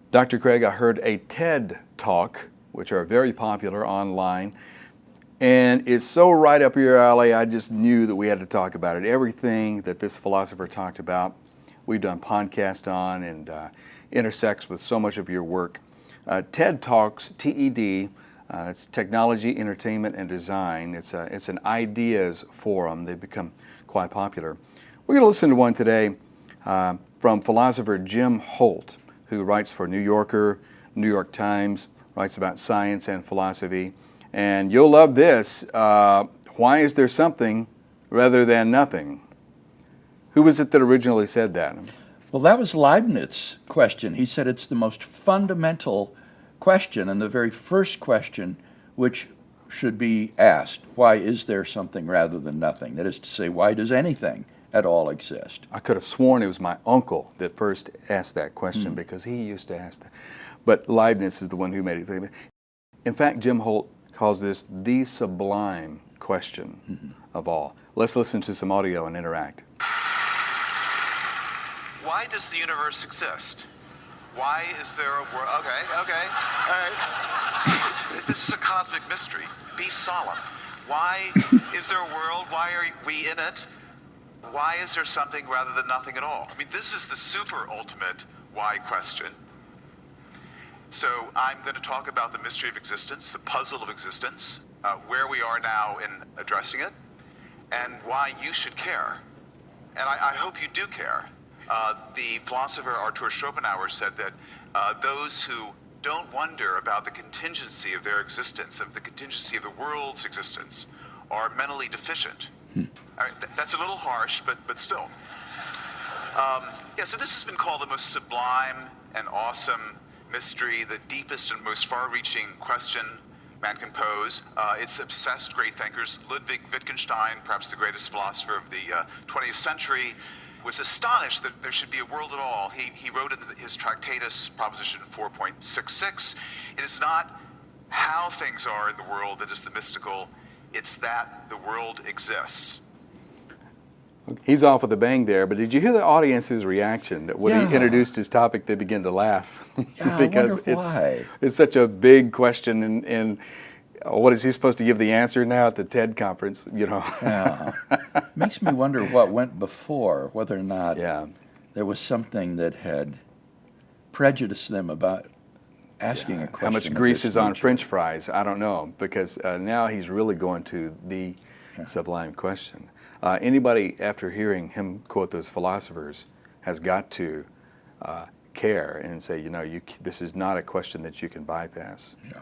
Dr. Craig, I heard a TED Talk, which are very popular online, and it's so right up your alley, I just knew that we had to talk about it. Everything that this philosopher talked about, we've done podcasts on, and intersects with so much of your work. TED Talks, TED, it's Technology, Entertainment, and Design. It's an ideas forum. They've become quite popular. We're going to listen to one today from philosopher Jim Holt, who writes for New Yorker, New York Times, writes about science and philosophy. And you'll love this. Why is there something rather than nothing? Who was it that originally said that? Well, that was Leibniz's question. He said it's the most fundamental question and the very first question which should be asked. Why is there something rather than nothing? That is to say, why does anything at all exist? I could have sworn it was my uncle that first asked that question because he used to ask that. But Leibniz is the one who made it famous. In fact, Jim Holt calls this the sublime question of all. Let's listen to some audio and interact. Why does the universe exist? Why is there a world? Okay, all right. This is a cosmic mystery. Be solemn. Why is there a world? Why are we in it? Why is there something rather than nothing at all? I mean, this is the super ultimate why question. So I'm going to talk about the mystery of existence, the puzzle of existence, where we are now in addressing it, and why you should care. And I hope you do care. The philosopher Arthur Schopenhauer said that those who don't wonder about the contingency of their existence, of the contingency of the world's existence, are mentally deficient. All right, that's a little harsh, but still. So this has been called the most sublime and awesome mystery, the deepest and most far-reaching question man can pose. It's obsessed great thinkers. Ludwig Wittgenstein, perhaps the greatest philosopher of the 20th century, was astonished that there should be a world at all. He wrote in his Tractatus, Proposition 4.66, it is not how things are in the world that is the mystical, it's that the world exists. He's off with a bang there, but did you hear the audience's reaction that when he introduced his topic, they began to laugh? Because it's such a big question, and what is he supposed to give the answer now at the TED conference, Yeah. Makes me wonder what went before, whether or not there was something that had prejudiced them about asking a question. How much grease is on French fries? I don't know, because now he's really going to the sublime question. Anybody, after hearing him quote those philosophers, has got to care and say, this is not a question that you can bypass. Yeah.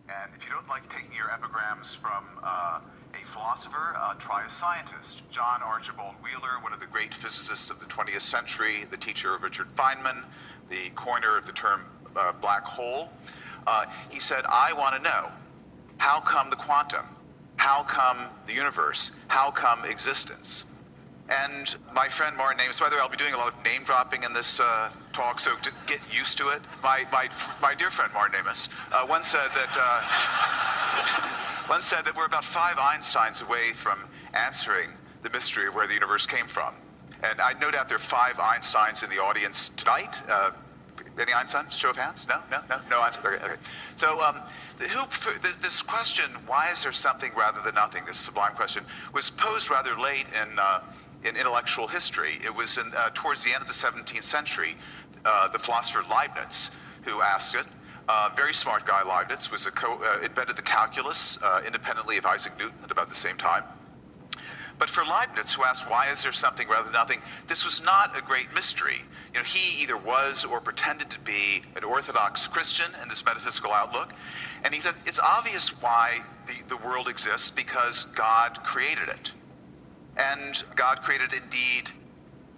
And if you don't like taking your epigrams from a philosopher, try a scientist. John Archibald Wheeler, one of the great physicists of the 20th century, the teacher of Richard Feynman, the coiner of the term black hole. He said, I want to know, how come the quantum? How come the universe? How come existence? And my friend Martin Amis, by the way, I'll be doing a lot of name dropping in this talk, so to get used to it. My dear friend Martin Amis once said that we're about 5 Einsteins away from answering the mystery of where the universe came from. And I no doubt there are 5 Einsteins in the audience tonight. Any Einsteins? Show of hands? No Einstein. Okay. So this question, why is there something rather than nothing? This sublime question was posed rather late in intellectual history. It was towards the end of the 17th century. The philosopher Leibniz, who asked it, very smart guy Leibniz, was invented the calculus independently of Isaac Newton at about the same time. But for Leibniz, who asked, why is there something rather than nothing, this was not a great mystery. He either was or pretended to be an Orthodox Christian in his metaphysical outlook. And he said, it's obvious why the world exists, because God created it. And God created indeed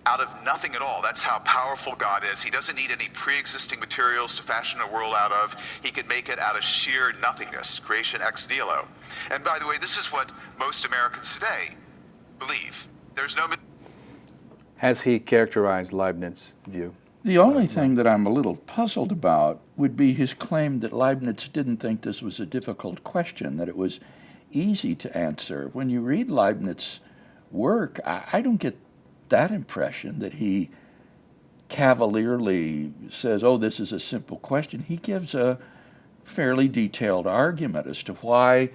out of nothing at all. That's how powerful God is. He doesn't need any pre-existing materials to fashion a world out of. He can make it out of sheer nothingness, creation ex nihilo. And by the way, this is what most Americans today believe. There's no... Has he characterized Leibniz's view? The only thing that I'm a little puzzled about would be his claim that Leibniz didn't think this was a difficult question, that it was easy to answer. When you read Leibniz's work, I don't get that impression that he cavalierly says, oh, this is a simple question. He gives a fairly detailed argument as to why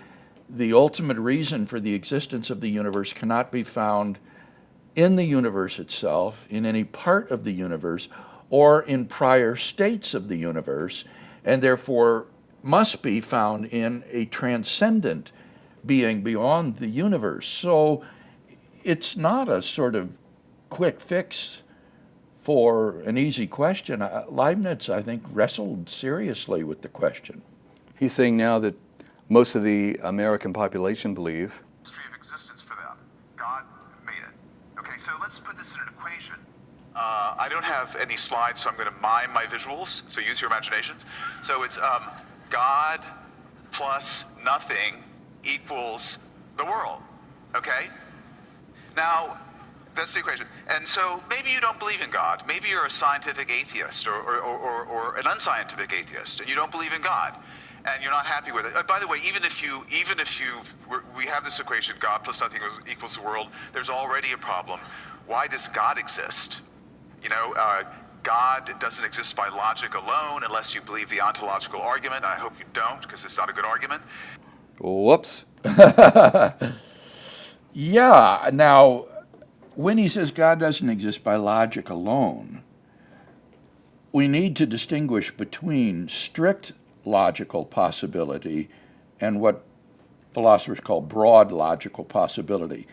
the ultimate reason for the existence of the universe cannot be found in the universe itself, in any part of the universe, or in prior states of the universe, and therefore must be found in a transcendent being beyond the universe. So it's not a sort of quick fix for an easy question. Leibniz, I think, wrestled seriously with the question. He's saying now that most of the American population believe. History of existence for them. God made it. Okay, so let's put this in an equation. I don't have any slides, so I'm going to mime my visuals. So use your imaginations. So it's God plus nothing equals the world. Okay? Now, that's the equation. And so maybe you don't believe in God. Maybe you're a scientific atheist or an unscientific atheist, and you don't believe in God, and you're not happy with it. By the way, even if we have this equation, God plus nothing equals the world, there's already a problem. Why does God exist? You know, God doesn't exist by logic alone unless you believe the ontological argument. I hope you don't, because it's not a good argument. Whoops. Yeah, now, when he says God doesn't exist by logic alone, we need to distinguish between strict logical possibility and what philosophers call broad logical possibility.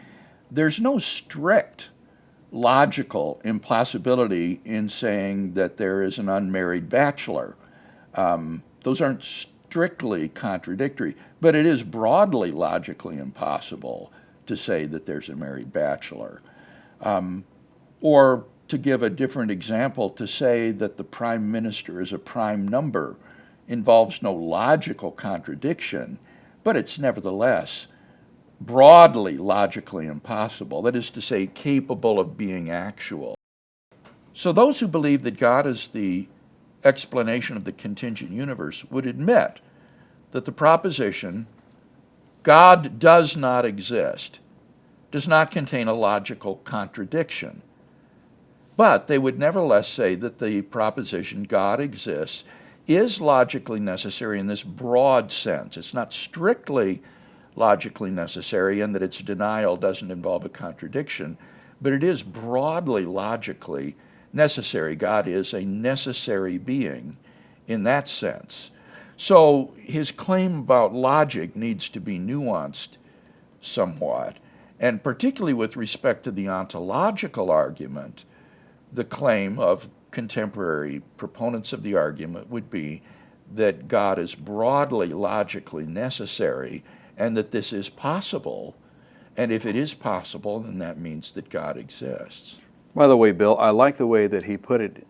There's no strict logical impossibility in saying that there is an unmarried bachelor. Those aren't strictly contradictory, but it is broadly logically impossible to say that there's a married bachelor. Or to give a different example, to say that the prime minister is a prime number involves no logical contradiction, but it's nevertheless broadly logically impossible, that is to say, capable of being actual. So those who believe that God is the explanation of the contingent universe would admit that the proposition, God does not exist, does not contain a logical contradiction. But they would nevertheless say that the proposition, God exists, is logically necessary in this broad sense. It's not strictly logically necessary, and that its denial doesn't involve a contradiction, but it is broadly logically necessary. God is a necessary being in that sense. So his claim about logic needs to be nuanced somewhat, and particularly with respect to the ontological argument, the claim of contemporary proponents of the argument would be that God is broadly logically necessary and that this is possible. And if it is possible, then that means that God exists. By the way, Bill, I like the way that he put it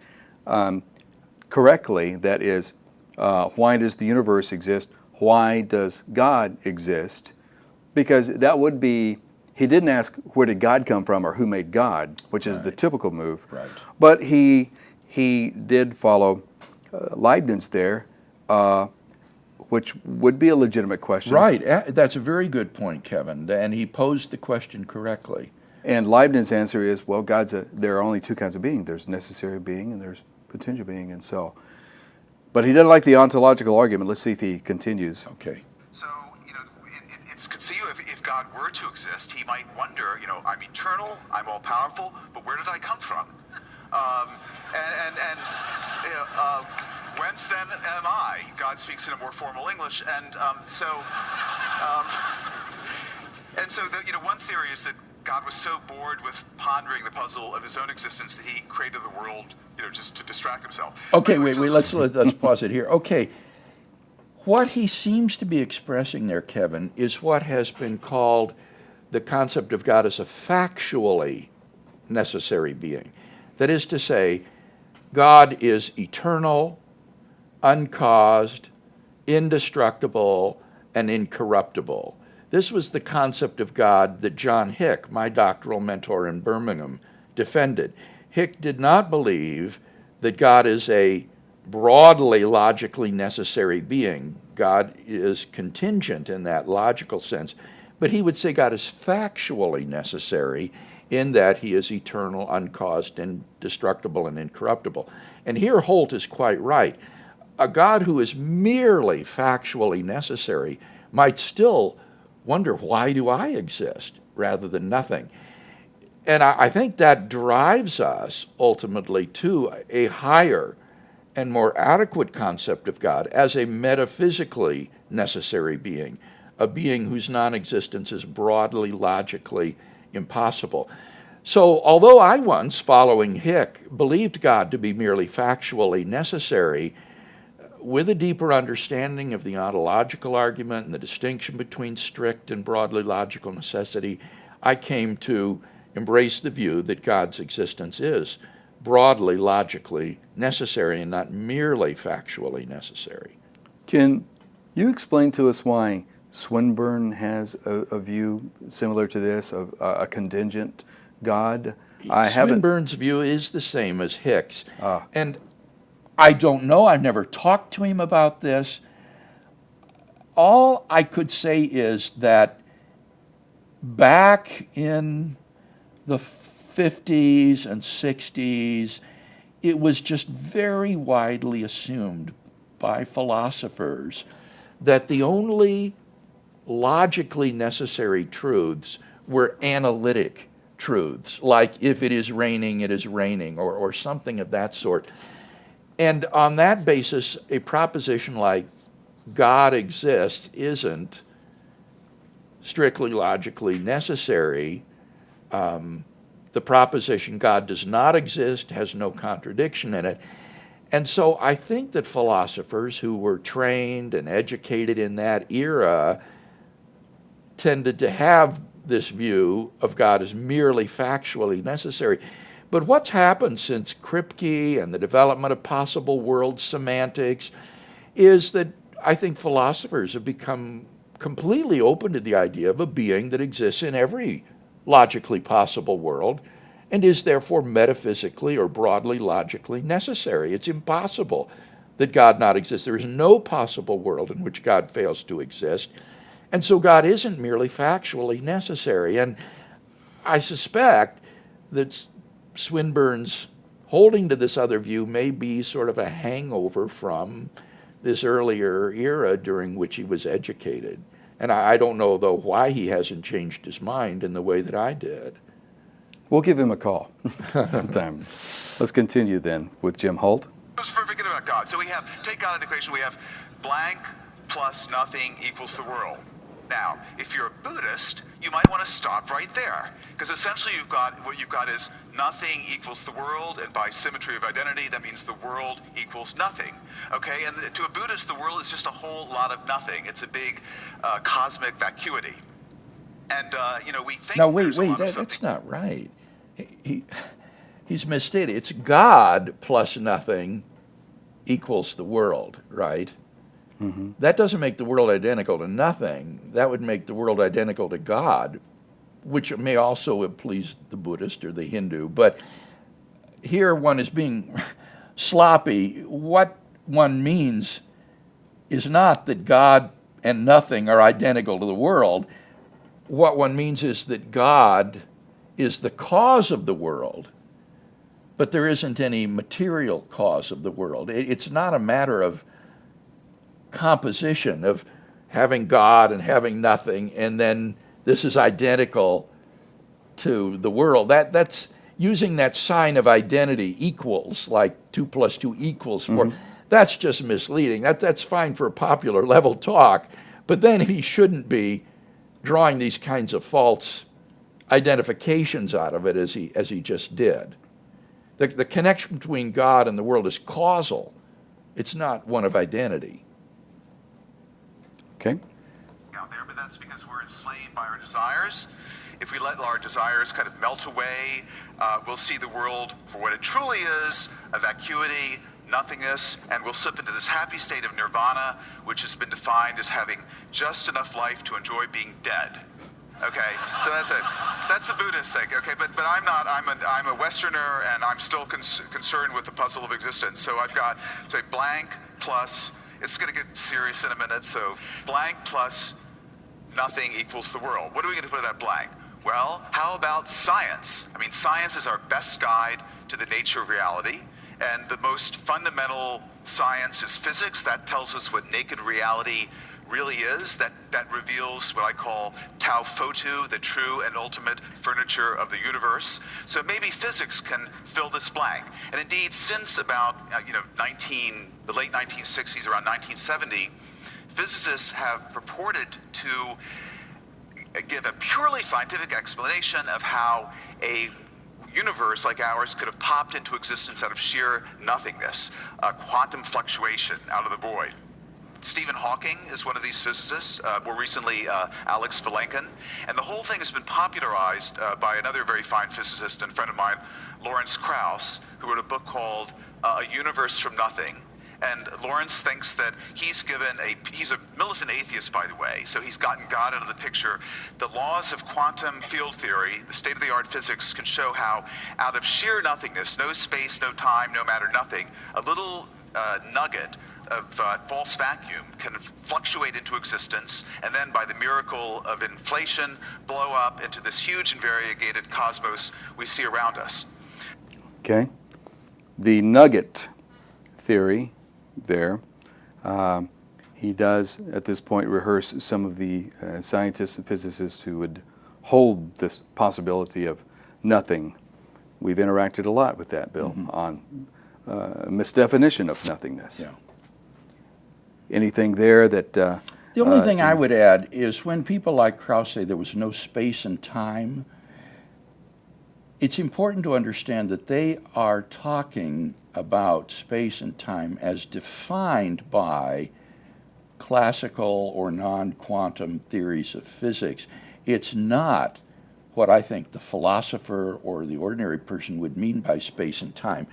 correctly. That is, why does the universe exist? Why does God exist? Because that would be, he didn't ask where did God come from or who made God, which is the typical move. Right. But he did follow Leibniz there, which would be a legitimate question. Right. That's a very good point, Kevin. And he posed the question correctly. And Leibniz's answer is, well, there are only two kinds of being. There's necessary being and there's potential being. And so, but he didn't like the ontological argument. Let's see if he continues. Okay. So, you know, it's conceivable if God were to exist, he might wonder, you know, I'm eternal, I'm all powerful, but where did I come from? Whence then am I? God speaks in a more formal English, and so one theory is that God was so bored with pondering the puzzle of his own existence that he created the world, you know, just to distract himself. Okay, wait. Let's pause it here. Okay, what he seems to be expressing there, Kevin, is what has been called the concept of God as a factually necessary being. That is to say, God is eternal, uncaused, indestructible, and incorruptible. This was the concept of God that John Hick, my doctoral mentor in Birmingham, defended. Hick did not believe that God is a broadly logically necessary being. God is contingent in that logical sense, but he would say God is factually necessary in that he is eternal, uncaused, indestructible, and incorruptible. And here Holt is quite right. A God who is merely factually necessary might still wonder, why do I exist, rather than nothing? And I think that drives us ultimately to a higher and more adequate concept of God as a metaphysically necessary being, a being whose non-existence is broadly logically impossible. So although I once, following Hick, believed God to be merely factually necessary, with a deeper understanding of the ontological argument and the distinction between strict and broadly logical necessity, I came to embrace the view that God's existence is broadly logically necessary and not merely factually necessary. Can you explain to us why Swinburne has a view similar to this, of a contingent God? Swinburne's view is the same as Hick's. And I don't know, I've never talked to him about this. All I could say is that back in the 50s and 60s, it was just very widely assumed by philosophers that the only logically necessary truths were analytic truths, like if it is raining, it is raining, or something of that sort. And on that basis, a proposition like God exists isn't strictly logically necessary. The proposition God does not exist has no contradiction in it. And so I think that philosophers who were trained and educated in that era tended to have this view of God as merely factually necessary. But what's happened since Kripke and the development of possible world semantics is that I think philosophers have become completely open to the idea of a being that exists in every logically possible world and is therefore metaphysically or broadly logically necessary. It's impossible that God not exist. There is no possible world in which God fails to exist. And so God isn't merely factually necessary. And I suspect that Swinburne's holding to this other view may be sort of a hangover from this earlier era during which he was educated. And I don't know, though, why he hasn't changed his mind in the way that I did. We'll give him a call sometime. Let's continue then with Jim Holt. Forget about God. So we have, take God out of the equation, we have blank plus nothing equals the world. Now, if you're a Buddhist, you might want to stop right there, because essentially what you've got is nothing equals the world, and by symmetry of identity, that means the world equals nothing. Okay, and to a Buddhist, the world is just a whole lot of nothing. It's a big cosmic vacuity, and we think. Now wait, that's not right. He's misstated. It's God plus nothing equals the world, right? Mm-hmm. That doesn't make the world identical to nothing. That would make the world identical to God, which may also have pleased the Buddhist or the Hindu. But here one is being sloppy. What one means is not that God and nothing are identical to the world. What one means is that God is the cause of the world, but there isn't any material cause of the world. It's not a matter of composition, of having God and having nothing, and then this is identical to the world. That's using that sign of identity, equals, like 2 + 2 = 4. Mm-hmm. That's just misleading. That's fine for popular level talk, but then he shouldn't be drawing these kinds of false identifications out of it as he just did. The connection between God and the world is causal. It's not one of identity. Okay. Out there, but that's because we're enslaved by our desires. If we let our desires kind of melt away, we'll see the world for what it truly is, a vacuity, nothingness, and we'll slip into this happy state of nirvana, which has been defined as having just enough life to enjoy being dead. Okay, so that's it. That's the Buddhist thing. Okay, but I'm not. I'm a Westerner, and I'm still concerned with the puzzle of existence. So I've got blank plus. It's going to get serious in a minute. So blank plus nothing equals the world. What are we going to put in that blank? Well, how about science? I mean, science is our best guide to the nature of reality, and the most fundamental science is physics. That tells us what naked reality really is. That reveals what I call tau photu, the true and ultimate furniture of the universe. So maybe physics can fill this blank. And indeed, since about the late 1960s, around 1970, physicists have purported to give a purely scientific explanation of how a universe like ours could have popped into existence out of sheer nothingness, quantum fluctuation out of the void. Stephen Hawking is one of these physicists, more recently Alex Vilenkin, and the whole thing has been popularized by another very fine physicist and friend of mine, Lawrence Krauss, who wrote a book called A Universe from Nothing. And Lawrence thinks that he's a militant atheist, by the way, so he's gotten God out of the picture. The laws of quantum field theory, the state-of-the-art physics, can show how out of sheer nothingness, no space, no time, no matter, nothing, a little nugget of false vacuum can fluctuate into existence, and then by the miracle of inflation, blow up into this huge and variegated cosmos we see around us. Okay. The nugget theory there, he does at this point rehearse some of the scientists and physicists who would hold this possibility of nothing. We've interacted a lot with that, Bill, on misdefinition of nothingness. Yeah. Anything there that... The only thing I would add is when people like Krauss say there was no space and time, it's important to understand that they are talking about space and time as defined by classical or non-quantum theories of physics. It's not what I think the philosopher or the ordinary person would mean by space and time.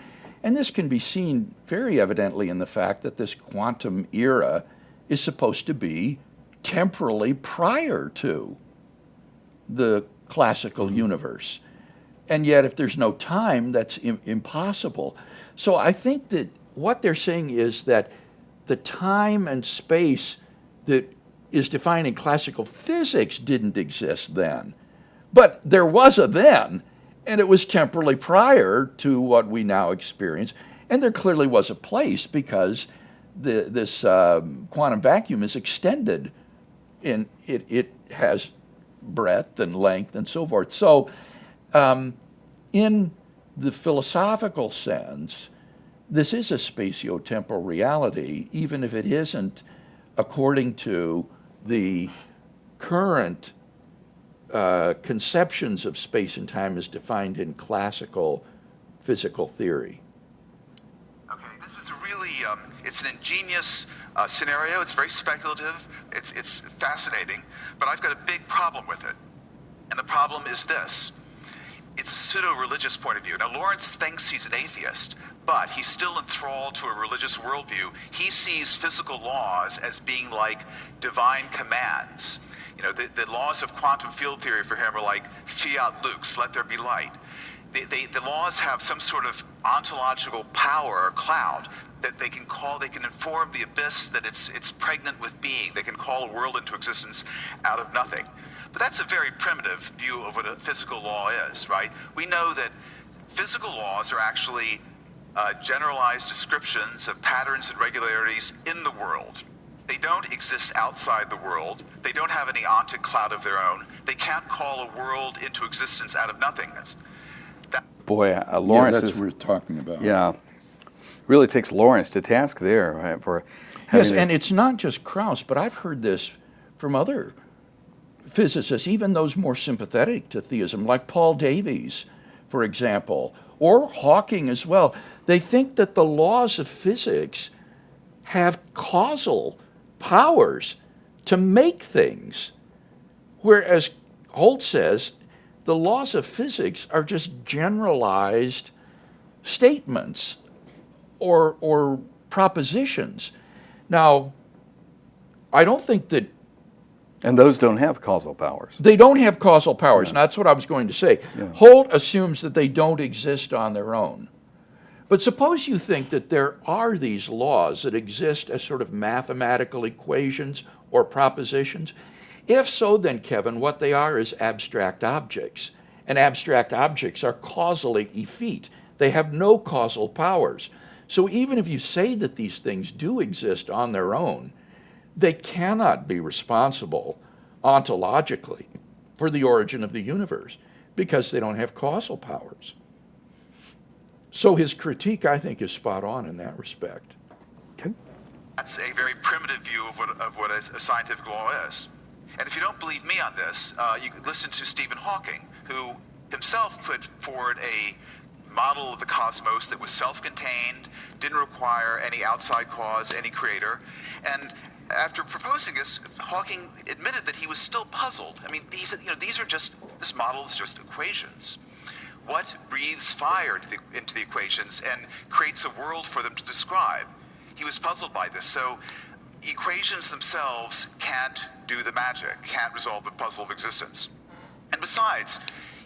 And this can be seen very evidently in the fact that this quantum era is supposed to be temporally prior to the classical universe. And yet, if there's no time, that's impossible. So I think that what they're saying is that the time and space that is defined in classical physics didn't exist then. But there was a then, and it was temporally prior to what we now experience. And there clearly was a place because this quantum vacuum is extended. It has breadth and length and so forth. So in the philosophical sense, this is a spatio-temporal reality, even if it isn't according to the current conceptions of space and time as defined in classical physical theory. Okay, this is a really, it's an ingenious scenario. It's very speculative. It's fascinating, but I've got a big problem with it. And the problem is this. It's a pseudo-religious point of view. Now, Lawrence thinks he's an atheist, but he's still enthralled to a religious worldview. He sees physical laws as being like divine commands. You know, the laws of quantum field theory for him are like fiat lux, let there be light. The laws have some sort of ontological power or cloud that they can inform the abyss that it's pregnant with being. They can call a world into existence out of nothing. But that's a very primitive view of what a physical law is, right? We know that physical laws are actually generalized descriptions of patterns and regularities in the world. They don't exist outside the world. They don't have any ontic cloud of their own. They can't call a world into existence out of nothingness. Boy, Lawrence that's is... what we're talking about. Yeah. Really takes Lawrence to task there, right, for having... Yes, and it's not just Krauss, but I've heard this from other physicists, even those more sympathetic to theism, like Paul Davies, for example, or Hawking as well. They think that the laws of physics have causal powers to make things, whereas Holt says the laws of physics are just generalized statements or propositions. Now, I don't think that... And those don't have causal powers. They don't have causal powers, and that's what I was going to say. Yeah. Holt assumes that they don't exist on their own. But suppose you think that there are these laws that exist as sort of mathematical equations or propositions. If so, then, Kevin, what they are is abstract objects. And abstract objects are causally effete. They have no causal powers. So even if you say that these things do exist on their own, they cannot be responsible ontologically for the origin of the universe because they don't have causal powers. So his critique, I think, is spot on in that respect. Okay. That's a very primitive view of what a scientific law is. And if you don't believe me on this, you can listen to Stephen Hawking, who himself put forward a model of the cosmos that was self-contained, didn't require any outside cause, any creator. And after proposing this, Hawking admitted that he was still puzzled. I mean, this model is just equations. What breathes fire into the equations and creates a world for them to describe? He was puzzled by this. So equations themselves can't do the magic, can't resolve the puzzle of existence. And besides,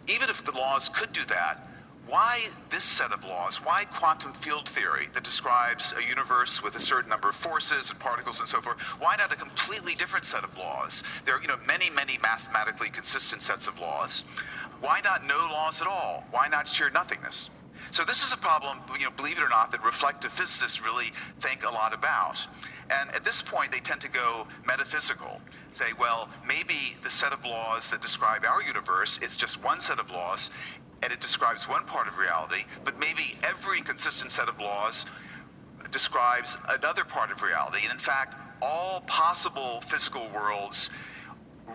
even if the laws could do that, why this set of laws? Why quantum field theory that describes a universe with a certain number of forces and particles and so forth? Why not a completely different set of laws? There are many, many mathematically consistent sets of laws. Why not no laws at all? Why not sheer nothingness? So this is a problem, believe it or not, that reflective physicists really think a lot about. And at this point, they tend to go metaphysical. Say, well, maybe the set of laws that describe our universe, it's just one set of laws, and it describes one part of reality, but maybe every consistent set of laws describes another part of reality. And in fact, all possible physical worlds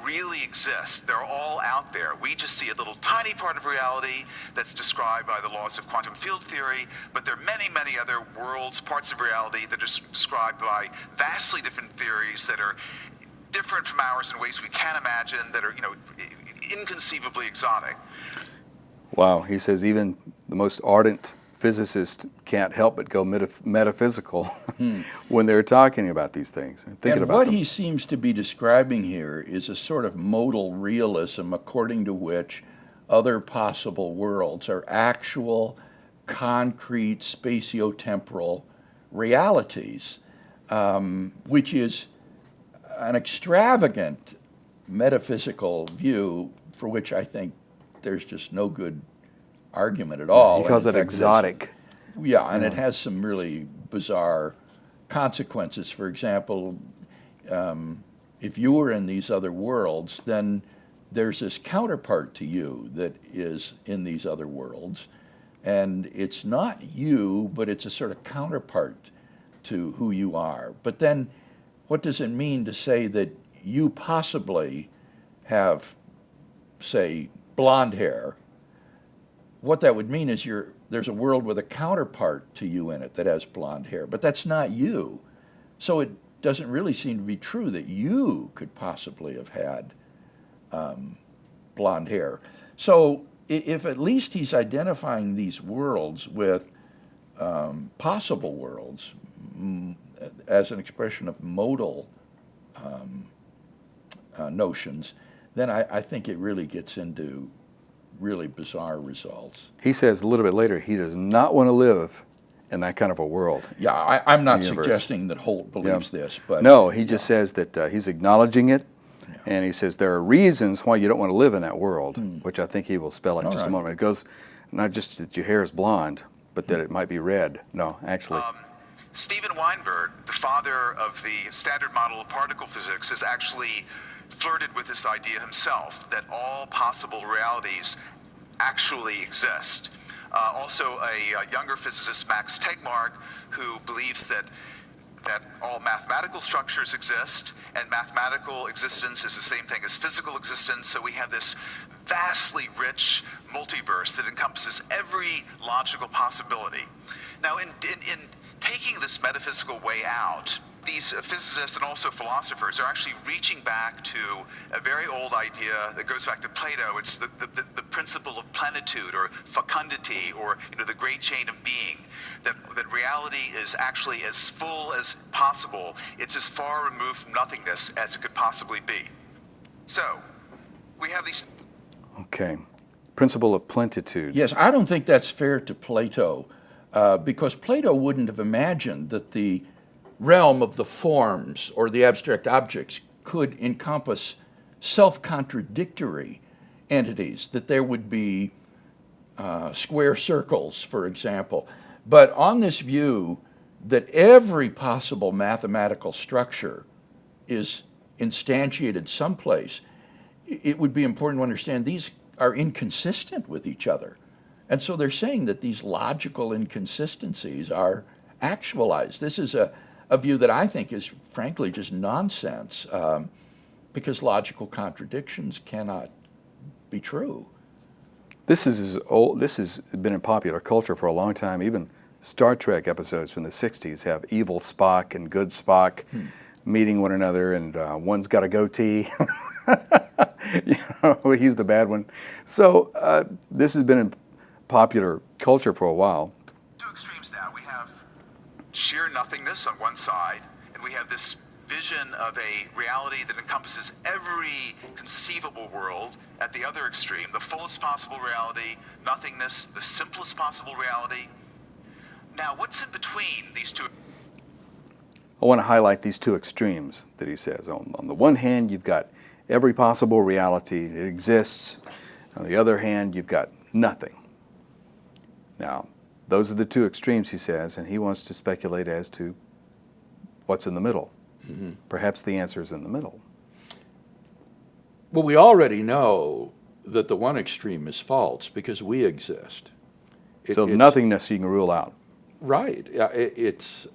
really exist. They're all out there. We just see a little tiny part of reality that's described by the laws of quantum field theory, but there are many, many other worlds, parts of reality that are described by vastly different theories that are different from ours in ways we can't imagine, that are, inconceivably exotic. Wow, he says even the most ardent physicist can't help but go metaphysical when they're talking about these things. And what he seems to be describing here is a sort of modal realism according to which other possible worlds are actual, concrete, spatiotemporal realities, which is an extravagant metaphysical view for which I think there's just no good argument at all. He calls it exotic. Yeah, and it has some really bizarre consequences. For example, if you were in these other worlds, then there's this counterpart to you that is in these other worlds, and it's not you, but it's a sort of counterpart to who you are. But then what does it mean to say that you possibly have, say, blonde hair? What that would mean is there's a world with a counterpart to you in it that has blonde hair, but that's not you. So it doesn't really seem to be true that you could possibly have had blonde hair. So if at least he's identifying these worlds with possible worlds as an expression of modal notions, then I think it really gets into really bizarre results. He says a little bit later he does not want to live in that kind of a world. Yeah, I'm not suggesting that Holt believes this, but no, he just says that he's acknowledging it, and he says there are reasons why you don't want to live in that world, which I think he will spell in just a moment. It goes not just that your hair is blonde, but that it might be red. No, actually. Steven Weinberg, the father of the standard model of particle physics, has actually flirted with this idea himself, that all possible realities actually exist. Also, a younger physicist, Max Tegmark, who believes that all mathematical structures exist, and mathematical existence is the same thing as physical existence, so we have this vastly rich multiverse that encompasses every logical possibility. Now, in taking this metaphysical way out, these physicists and also philosophers are actually reaching back to a very old idea that goes back to Plato. It's the principle of plentitude or fecundity, or the great chain of being, that reality is actually as full as possible. It's as far removed from nothingness as it could possibly be. So, we have these... Okay. Principle of plentitude. Yes, I don't think that's fair to Plato, because Plato wouldn't have imagined that the realm of the forms or the abstract objects could encompass self-contradictory entities, that there would be square circles, for example. But on this view that every possible mathematical structure is instantiated someplace, it would be important to understand these are inconsistent with each other. And so they're saying that these logical inconsistencies are actualized. This is a view that I think is frankly just nonsense, because logical contradictions cannot be true. This is old. This has been in popular culture for a long time. Even Star Trek episodes from the '60s have evil Spock and good Spock meeting one another, and one's got a goatee. He's the bad one. So this has been in popular culture for a while. Two extremes now. We have sheer nothingness on one side, and we have this vision of a reality that encompasses every conceivable world at the other extreme, the fullest possible reality, nothingness, the simplest possible reality. Now, what's in between these two? I want to highlight these two extremes that he says. On the one hand, you've got every possible reality that exists. On the other hand, you've got nothing. Now, those are the two extremes, he says, and he wants to speculate as to what's in the middle. Mm-hmm. Perhaps the answer is in the middle. Well, we already know that the one extreme is false because we exist. So nothingness you can rule out. Right. It's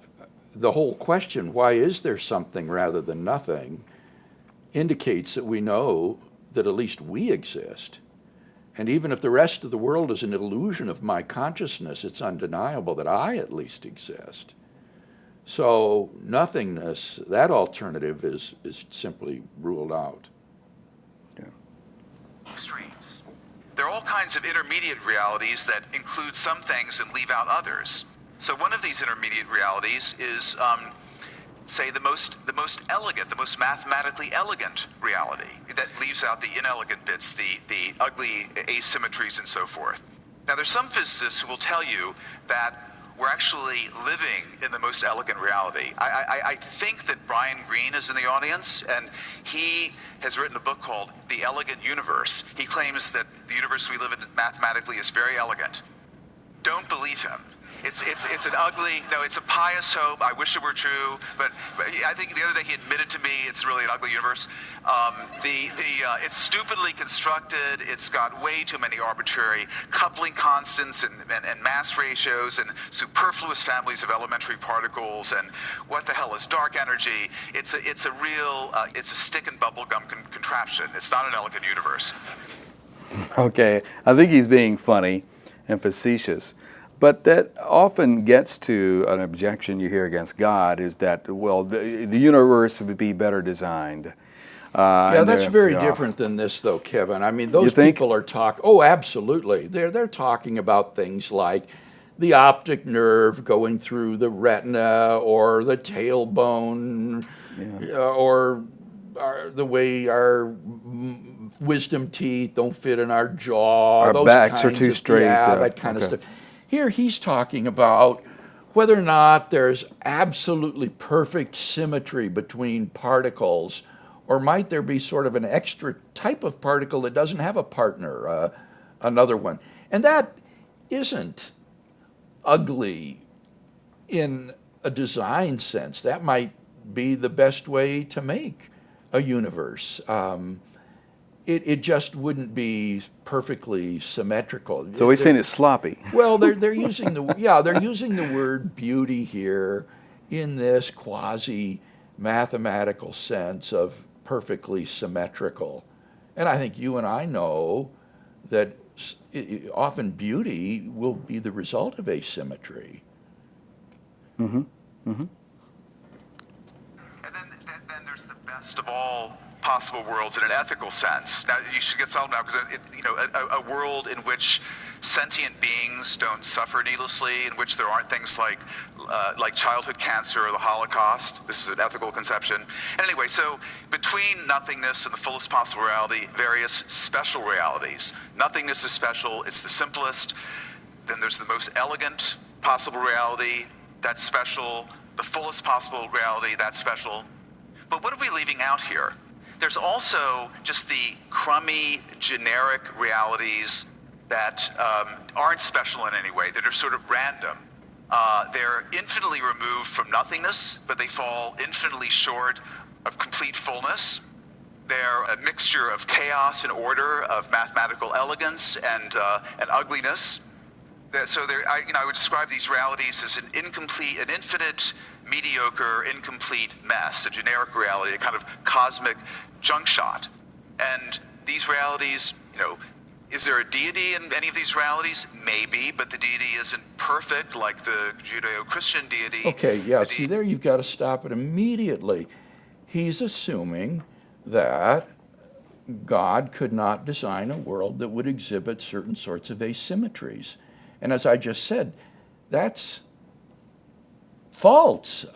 the whole question, why is there something rather than nothing, indicates that we know that at least we exist. And even if the rest of the world is an illusion of my consciousness, it's undeniable that I at least exist. So nothingness, that alternative is simply ruled out. Yeah. Extremes. There are all kinds of intermediate realities that include some things and leave out others. So one of these intermediate realities is, say, the most elegant, the most mathematically elegant reality that leaves out the inelegant bits, the ugly asymmetries and so forth. Now, there's some physicists who will tell you that we're actually living in the most elegant reality. I think that Brian Greene is in the audience, and he has written a book called The Elegant Universe. He claims that the universe we live in mathematically is very elegant. Don't believe him. It's an ugly, no, it's a pious hope. I wish it were true, but I think the other day he admitted to me it's really an ugly universe. It's stupidly constructed. It's got way too many arbitrary coupling constants and mass ratios and superfluous families of elementary particles. And what the hell is dark energy? It's a real, it's a stick and bubblegum contraption. It's not an elegant universe. Okay, I think he's being funny and facetious. But that often gets to an objection you hear against God, is that, well, the universe would be better designed. Yeah, that's very different than this, though, Kevin. I mean, those people are talking, oh, absolutely. They're talking about things like the optic nerve going through the retina, or the tailbone, or the way our wisdom teeth don't fit in our jaw. Our those backs are too straight. Yeah, that kind of stuff. Here he's talking about whether or not there's absolutely perfect symmetry between particles, or might there be sort of an extra type of particle that doesn't have a partner, another one. And that isn't ugly in a design sense. That might be the best way to make a universe. It just wouldn't be perfectly symmetrical. So he's saying it's sloppy. Well, they're using the word beauty here in this quasi mathematical sense of perfectly symmetrical, and I think you and I know that often beauty will be the result of asymmetry. Mm-hmm. Mm-hmm. And then there's the best of all possible worlds in an ethical sense. Now, you should get settled now, because a world in which sentient beings don't suffer needlessly, in which there aren't things like childhood cancer or the Holocaust. This is an ethical conception. And anyway, so between nothingness and the fullest possible reality, various special realities. Nothingness is special. It's the simplest. Then there's the most elegant possible reality. That's special. The fullest possible reality. That's special. But what are we leaving out here? There's also just the crummy, generic realities that aren't special in any way, that are sort of random. They're infinitely removed from nothingness, but they fall infinitely short of complete fullness. They're a mixture of chaos and order, of mathematical elegance and ugliness. So I would describe these realities as an incomplete, an infinite, mediocre, incomplete mess, a generic reality, a kind of cosmic junk shot. And these realities, is there a deity in any of these realities? Maybe, but the deity isn't perfect like the Judeo-Christian deity. Okay, yeah, see, there you've got to stop it immediately. He's assuming that God could not design a world that would exhibit certain sorts of asymmetries. And as I just said, that's false.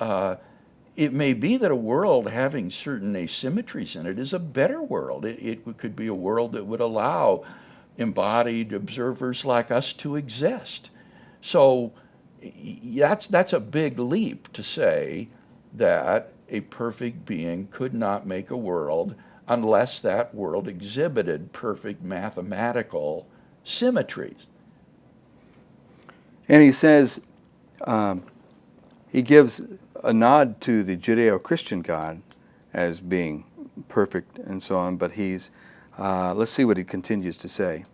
It may be that a world having certain asymmetries in it is a better world. It could be a world that would allow embodied observers like us to exist. So that's a big leap to say that a perfect being could not make a world unless that world exhibited perfect mathematical symmetries. And he says, he gives a nod to the Judeo-Christian God as being perfect and so on, but let's see what he continues to say.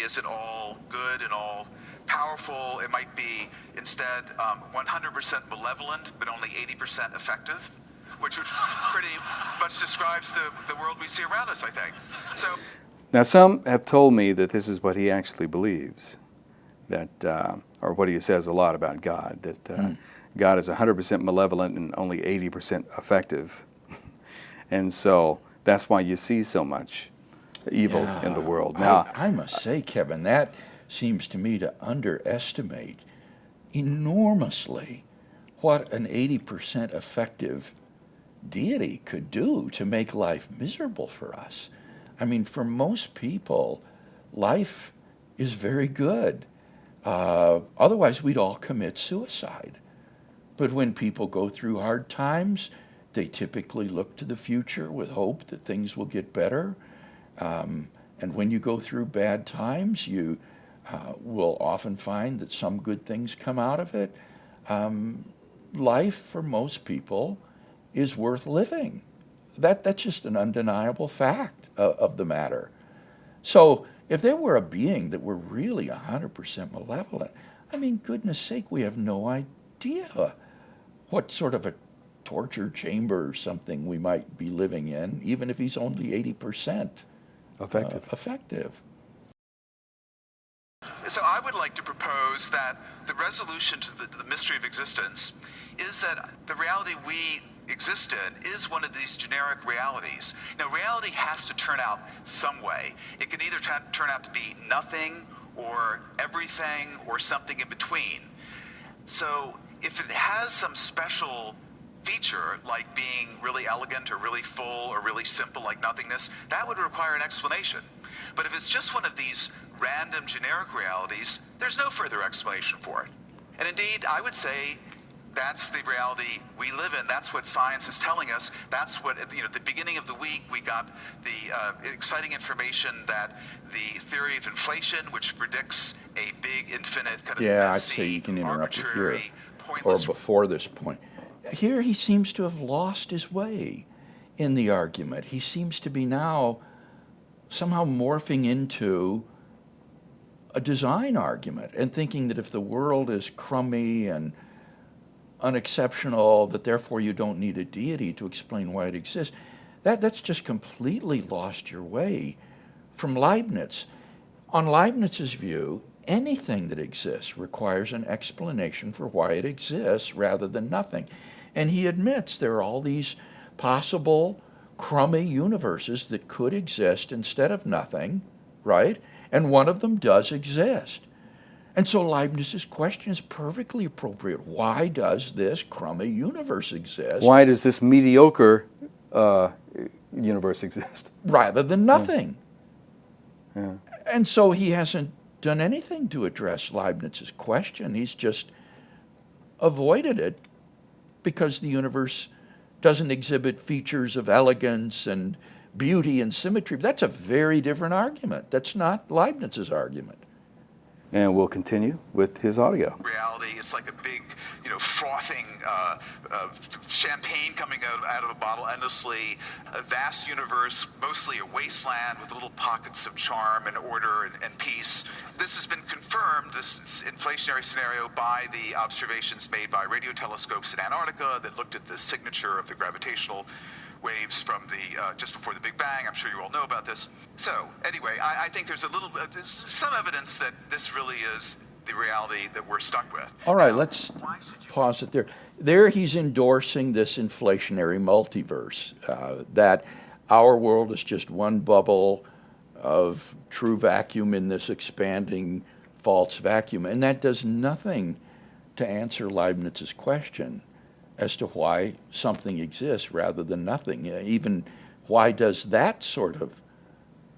Isn't all good and all powerful. It might be instead 100% malevolent, but only 80% effective, which would pretty much describes the world we see around us, I think. So, now some have told me that this is what he actually believes, that, or what he says a lot about God, that God is 100% malevolent and only 80% effective. And so that's why you see so much evil in the world. Now, I must say, Kevin, that seems to me to underestimate enormously what an 80% effective deity could do to make life miserable for us. I mean, for most people, life is very good. Otherwise, we'd all commit suicide. But when people go through hard times, they typically look to the future with hope that things will get better. And when you go through bad times, you will often find that some good things come out of it. Life, for most people, is worth living. That's just an undeniable fact of the matter. So if there were a being that were really 100% malevolent, I mean, goodness sake, we have no idea what sort of a torture chamber or something we might be living in, even if he's only 80% effective. So I would like to propose that the resolution to the mystery of existence is that the reality we exist in is one of these generic realities. Now, reality has to turn out some way. It can either turn out to be nothing or everything or something in between. So if it has some special feature, like being really elegant or really full or really simple, like nothingness, that would require an explanation. But if it's just one of these random generic realities, there's no further explanation for it. And indeed, I would say that's the reality we live in. That's what science is telling us. That's what, at the beginning of the week, we got the exciting information that the theory of inflation, which predicts a big, infinite, kind of I'd say you can interrupt it here, or before this point. Here he seems to have lost his way in the argument. He seems to be now somehow morphing into a design argument and thinking that if the world is crummy and unexceptional, that therefore you don't need a deity to explain why it exists. That's just completely lost your way from Leibniz. On Leibniz's view, anything that exists requires an explanation for why it exists rather than nothing. And he admits there are all these possible crummy universes that could exist instead of nothing, right? And one of them does exist. And so Leibniz's question is perfectly appropriate. Why does this crummy universe exist? Why does this mediocre universe exist? Rather than nothing. Yeah. And so he hasn't done anything to address Leibniz's question. He's just avoided it because the universe doesn't exhibit features of elegance and beauty and symmetry. That's a very different argument. That's not Leibniz's argument. And we'll continue with his audio. Reality, it's like a big, frothing champagne coming out of a bottle endlessly, a vast universe, mostly a wasteland with little pockets of charm and order and peace. This has been confirmed, this inflationary scenario, by the observations made by radio telescopes in Antarctica that looked at the signature of the gravitational waves from the just before the Big Bang. I'm sure you all know about this. So anyway, I think there's some evidence that this really is the reality that we're stuck with. All right, let's pause it there. There he's endorsing this inflationary multiverse, that our world is just one bubble of true vacuum in this expanding false vacuum. And that does nothing to answer Leibniz's question as to why something exists rather than nothing. Even why does that sort of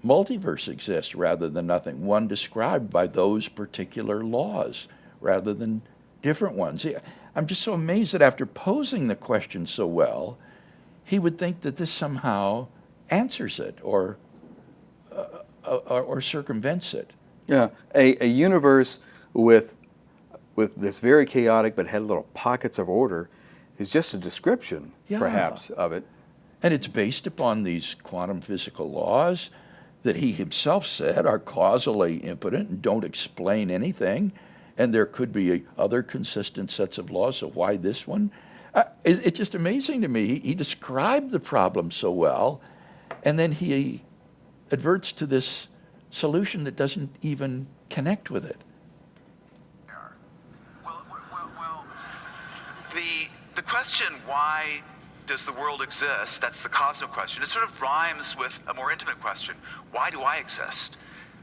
multiverse exist rather than nothing? One described by those particular laws rather than different ones. I'm just so amazed that after posing the question so well, he would think that this somehow answers it or circumvents it. Yeah, a universe with this very chaotic but had little pockets of order is just a description, perhaps, of it. And it's based upon these quantum physical laws that he himself said are causally impotent and don't explain anything. And there could be other consistent sets of laws, so why this one? It's just amazing to me. He described the problem so well, and then he adverts to this solution that doesn't even connect with it. Well, the question, why does the world exist? That's the cosmic question. It sort of rhymes with a more intimate question. Why do I exist?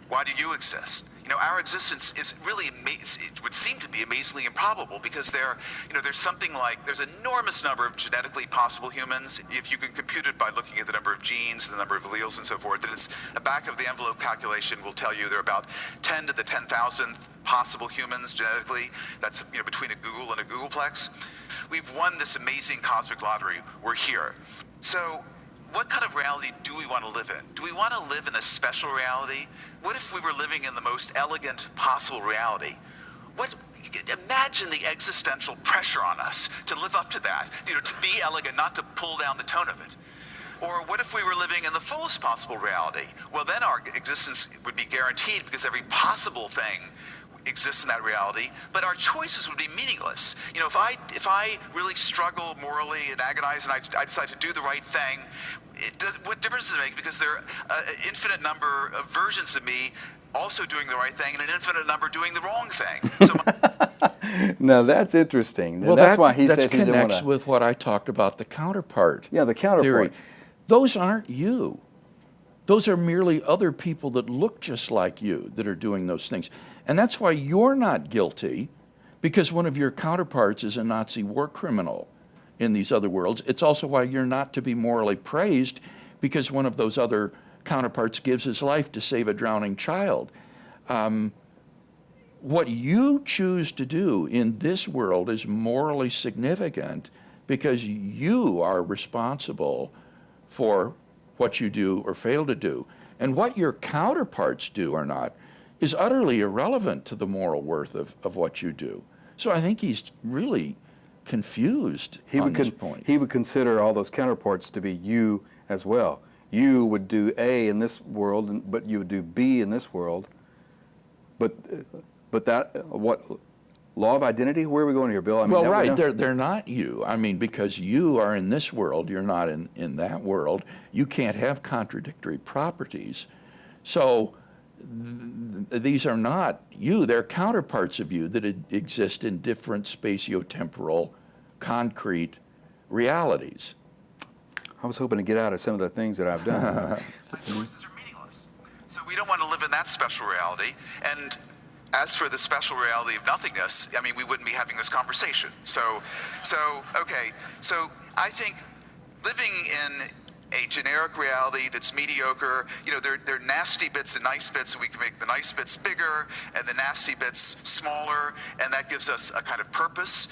Why do you exist? Our existence is really, it would seem to be amazingly improbable because there's something like, there's an enormous number of genetically possible humans. If you can compute it by looking at the number of genes, the number of alleles and so forth, and it's a back of the envelope calculation will tell you there are about 10 to the 10,000th possible humans genetically. That's between a Google and a Googleplex. We've won this amazing cosmic lottery. We're here. So what kind of reality do we want to live in? Do we want to live in a special reality? What if we were living in the most elegant possible reality? Imagine the existential pressure on us to live up to that, to be elegant, not to pull down the tone of it. Or what if we were living in the fullest possible reality? Well, then our existence would be guaranteed because every possible thing exists in that reality, but our choices would be meaningless. If I really struggle morally and agonize and I decide to do the right thing, what difference does it make? Because there are an infinite number of versions of me also doing the right thing and an infinite number doing the wrong thing. So Now that's interesting. Well, that's why he that said he didn't want connects to. with what I talked about, the counterpart. Yeah, the counterparts. Theory. Those aren't you. Those are merely other people that look just like you that are doing those things. And that's why you're not guilty, because one of your counterparts is a Nazi war criminal in these other worlds. It's also why you're not to be morally praised, because one of those other counterparts gives his life to save a drowning child. What you choose to do in this world is morally significant because you are responsible for what you do or fail to do. And what your counterparts do or not is utterly irrelevant to the moral worth of what you do. So I think he's really confused on this point. He would consider all those counterparts to be you as well. You would do A in this world, but you would do B in this world. But that, what, law of identity? Where are we going here, Bill? I mean, well, right, they're not you. I mean, because you are in this world, you're not in that world. You can't have contradictory properties. So these are not you. They're counterparts of you that exist in different spatiotemporal, concrete realities. I was hoping to get out of some of the things that I've done. our choices are meaningless. So we don't want to live in that special reality. And as for the special reality of nothingness, I mean, we wouldn't be having this conversation. So I think living in a generic reality that's mediocre, there are nasty bits and nice bits, and we can make the nice bits bigger and the nasty bits smaller, and that gives us a kind of purpose.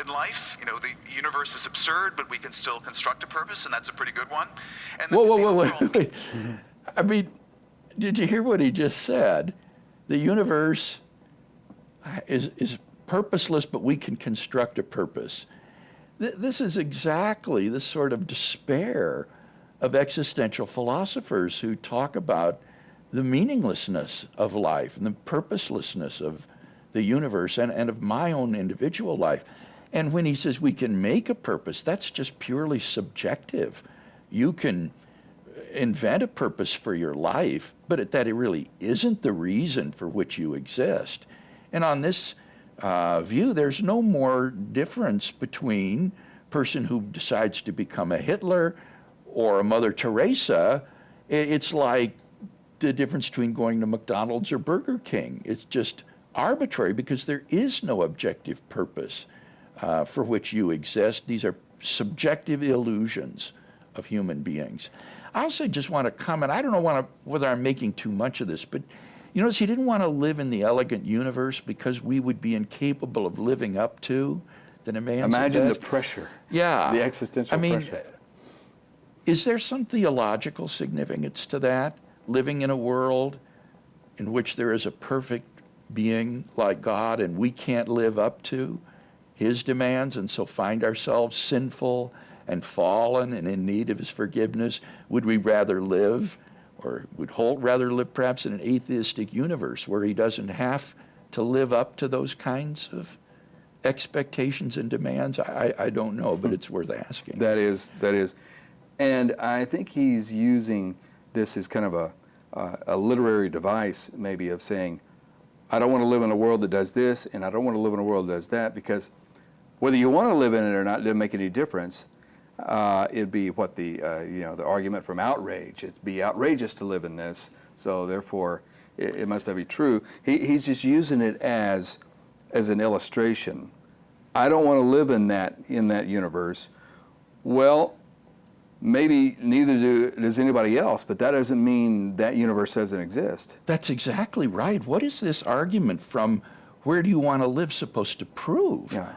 in life. You know, the universe is absurd, but we can still construct a purpose, and that's a pretty good one. And the, Wait. I mean, did you hear what he just said? The universe is purposeless, but we can construct a purpose. This is exactly the sort of despair of existential philosophers who talk about the meaninglessness of life and the purposelessness of the universe and of my own individual life. And when he says we can make a purpose, that's just purely subjective. You can invent a purpose for your life, but that it really isn't the reason for which you exist. And on this view, there's no more difference between a person who decides to become a Hitler or a Mother Teresa. It's like the difference between going to McDonald's or Burger King. It's just arbitrary because there is no objective purpose for which you exist. These are subjective illusions of human beings. I also just want to comment, I don't know whether I'm making too much of this, but you notice he didn't want to live in the elegant universe because we would be incapable of living up to the demands of Imagine that. the pressure. Yeah. The existential pressure. Is there some theological significance to that? Living in a world in which there is a perfect being like God and we can't live up to his demands and so find ourselves sinful and fallen and in need of his forgiveness? Would we rather live, or would Holt rather live perhaps in an atheistic universe where he doesn't have to live up to those kinds of expectations and demands? I don't know, but it's worth asking. That is. And I think he's using this as kind of a literary device, maybe, of saying, I don't want to live in a world that does this, and I don't want to live in a world that does that, because whether you want to live in it or not doesn't make any difference. It'd be what the argument from outrage. It'd be outrageous to live in this, so therefore it must not be true. He's just using it as an illustration. I don't want to live in that universe. Well, maybe neither does anybody else, but that doesn't mean that universe doesn't exist. That's exactly right. What is this argument from where do you want to live supposed to prove? Yeah.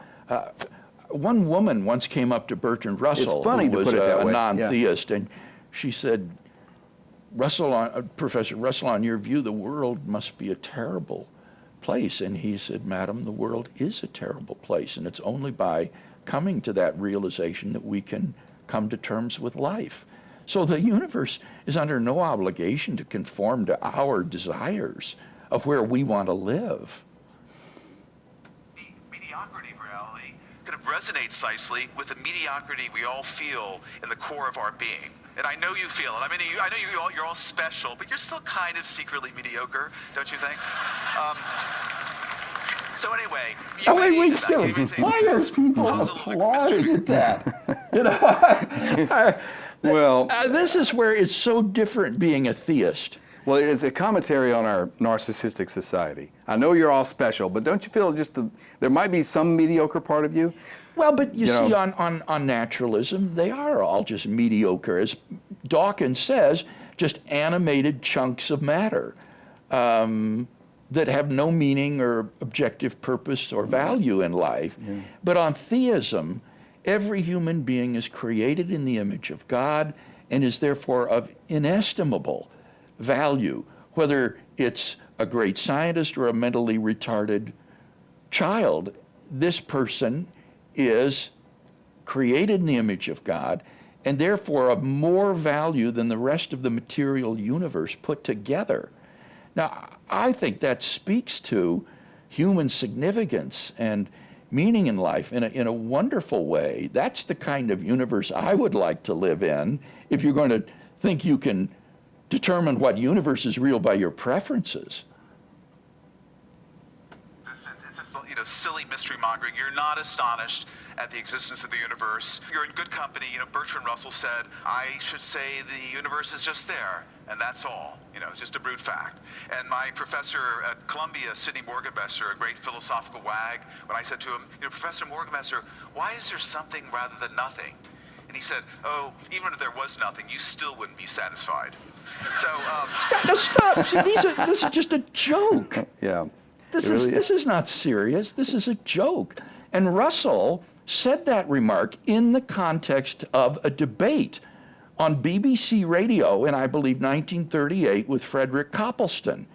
One woman once came up to Bertrand Russell, It's funny who to was put it that a way. non-theist, and she said, Professor Russell, on your view, the world must be a terrible place. And he said, Madam, the world is a terrible place, and it's only by coming to that realization that we can come to terms with life. So the universe is under no obligation to conform to our desires of where we want to live. Mediocrity of reality kind of resonates nicely with the mediocrity we all feel in the core of our being. And I know you feel it. I mean, I know you're all special, but you're still kind of secretly mediocre, don't you think? So anyway, Wait, still, why are people applauding at that? Well, This is where it's so different being a theist. well, it's a commentary on our narcissistic society. I know you're all special, but don't you feel there might be some mediocre part of you? Well, but you see, on naturalism, they are all just mediocre. As Dawkins says, just animated chunks of matter that have no meaning or objective purpose or value in life. Yeah. But on theism, every human being is created in the image of God and is therefore of inestimable value, whether it's a great scientist or a mentally retarded child. This person is created in the image of God and therefore of more value than the rest of the material universe put together. Now, I think that speaks to human significance and meaning in life in a wonderful way. That's the kind of universe I would like to live in if you're going to think you can determine what universe is real by your preferences. It's just, silly mystery mongering. You're not astonished at the existence of the universe. You're in good company. Bertrand Russell said, I should say the universe is just there, and that's all. It's just a brute fact. And my professor at Columbia, Sidney Morgenbesser, a great philosophical wag, when I said to him, Professor Morgenbesser, why is there something rather than nothing? And he said, oh, even if there was nothing, you still wouldn't be satisfied. So, Now stop. See, this is just a joke. Yeah. This is not serious. This is a joke. And Russell said that remark in the context of a debate on BBC Radio in, I believe, 1938 with Frederick Copleston,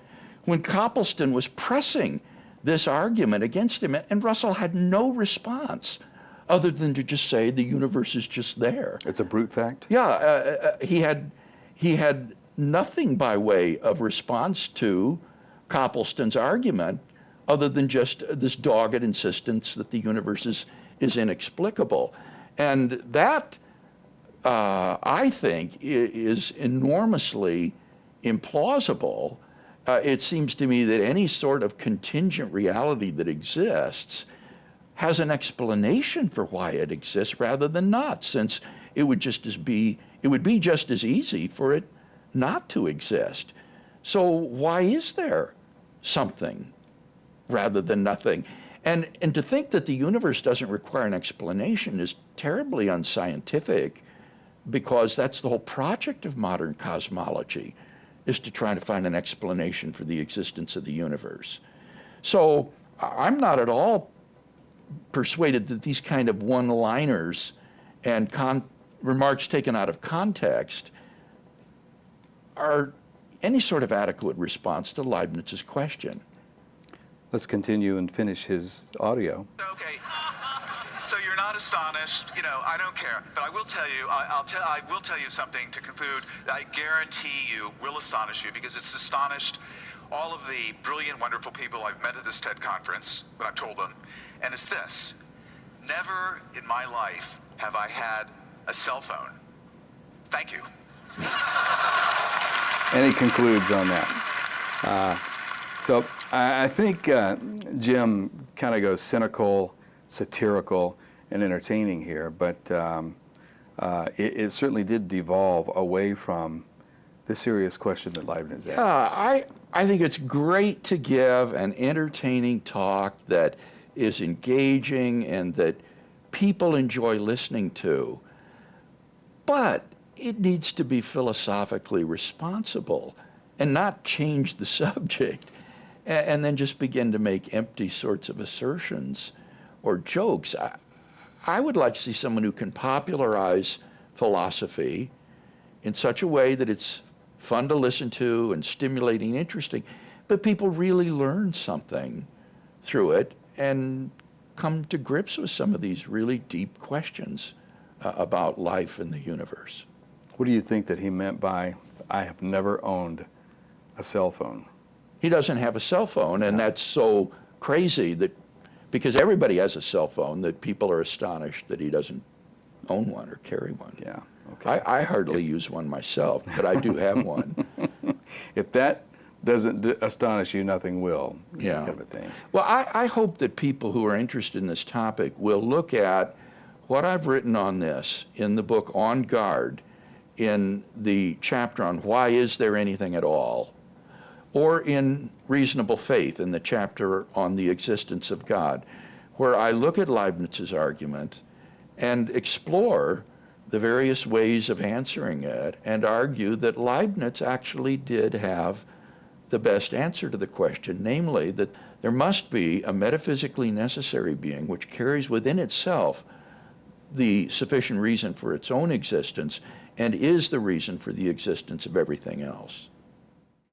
when Copleston was pressing this argument against him, and Russell had no response other than to just say the universe is just there. It's a brute fact? Yeah, he had nothing by way of response to Copleston's argument other than just this dogged insistence that the universe is inexplicable. And that, I think, is enormously implausible. It seems to me that any sort of contingent reality that exists has an explanation for why it exists rather than not, since it would be just as easy for it not to exist. So why is there something rather than nothing? And to think that the universe doesn't require an explanation is terribly unscientific, because that's the whole project of modern cosmology, is to try to find an explanation for the existence of the universe. So I'm not at all persuaded that these kind of one-liners and remarks taken out of context are any sort of adequate response to Leibniz's question. Let's continue and finish his audio. Okay. So you're not astonished, I don't care, but I will tell you, I will tell you something to conclude that I guarantee you will astonish you, because it's astonished all of the brilliant, wonderful people I've met at this TED conference when I've told them, and it's this: never in my life have I had a cell phone. Thank you. And he concludes on that. So I think Jim kind of goes cynical, satirical, and entertaining here, but it certainly did devolve away from the serious question that Leibniz asks. I think it's great to give an entertaining talk that is engaging and that people enjoy listening to, but it needs to be philosophically responsible and not change the subject and then just begin to make empty sorts of assertions or jokes. I would like to see someone who can popularize philosophy in such a way that it's fun to listen to and stimulating and interesting, but people really learn something through it and come to grips with some of these really deep questions about life and the universe. What do you think that he meant by, I have never owned a cell phone? He doesn't have a cell phone, and that's so crazy that, because everybody has a cell phone, that people are astonished that he doesn't own one or carry one. Yeah, okay. I hardly use one myself, but I do have one. If that doesn't astonish you, nothing will, Yeah. kind of thing. Well, I hope that people who are interested in this topic will look at what I've written on this in the book On Guard, in the chapter on Why Is There Anything at All, or in Reasonable Faith, in the chapter on the existence of God, where I look at Leibniz's argument and explore the various ways of answering it and argue that Leibniz actually did have the best answer to the question, namely that there must be a metaphysically necessary being which carries within itself the sufficient reason for its own existence and is the reason for the existence of everything else.